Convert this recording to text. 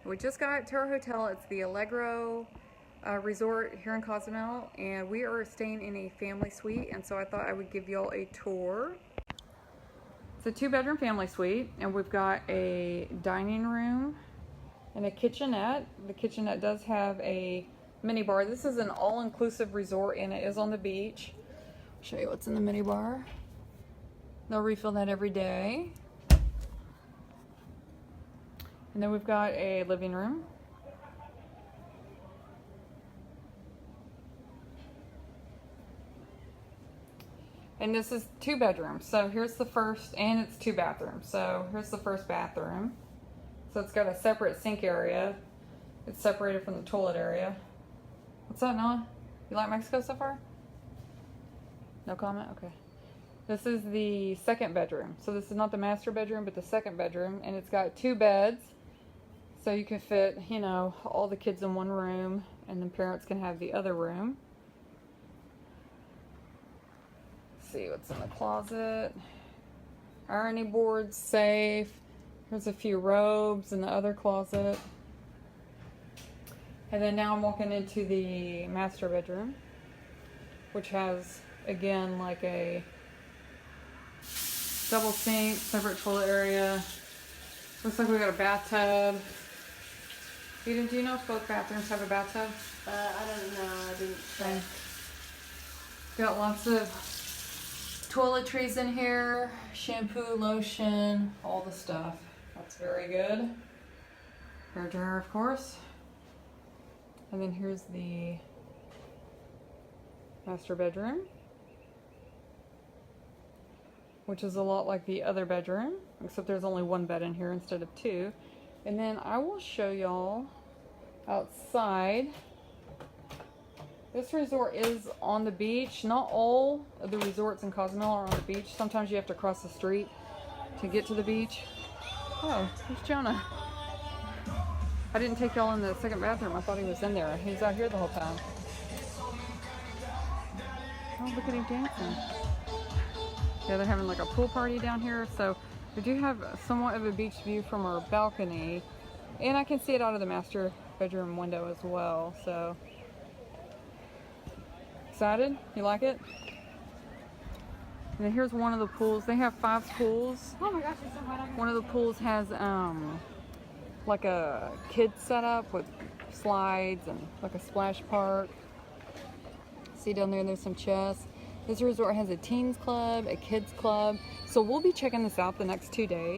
We just got to our hotel. It's the Allegro resort here in Cozumel, and we are staying in a family suite, and so I thought I would give y'all a tour. It's a 2-bedroom family suite, and we've got a dining room and a kitchenette. The kitchenette does have a mini bar. This is an all-inclusive resort, and it is on the beach. I'll show you what's in the mini bar. They'll refill that every day. And then we've got a living room. And this is 2 bedrooms. So here's the first, and it's 2 bathrooms. So here's the first bathroom. So it's got a separate sink area. It's separated from the toilet area. What's up, Noah? You like Mexico so far? No comment? Okay. This is the second bedroom. So this is not the master bedroom, but the second bedroom. And it's got 2 beds. So you can fit, you know, all the kids in one room, and then parents can have the other room. Let's see what's in the closet. Ironing board, safe. There's a few robes in the other closet. And then now I'm walking into the master bedroom, which has, again, like a double sink, separate toilet area. Looks like we got a bathtub. Eden, do you know if both bathrooms have a bathtub? I don't know. I didn't check. Got lots of toiletries in here, shampoo, lotion, all the stuff. That's very good. Hair dryer, of course. And then here's the master bedroom, which is a lot like the other bedroom, except there's only 1 bed in here instead of 2. And then I will show y'all outside. This resort is on the beach. Not all of the resorts in Cozumel are on the beach. Sometimes you have to cross the street to get to the beach. Oh, there's Jonah. I didn't take y'all in the second bathroom. I thought he was in there. He was out here the whole time. Oh, look at him dancing. Yeah, they're having like a pool party down here. So we do have somewhat of a beach view from our balcony. And I can see it out of the master bedroom window as well. So, excited? You like it? And then here's one of the pools. They have 5 pools. Oh my gosh, it's so hot. One of the pools has like a kid setup with slides and like a splash park. See down there, there's some chess. This resort has a teens club, a kids club. So we'll be checking this out the next 2 days.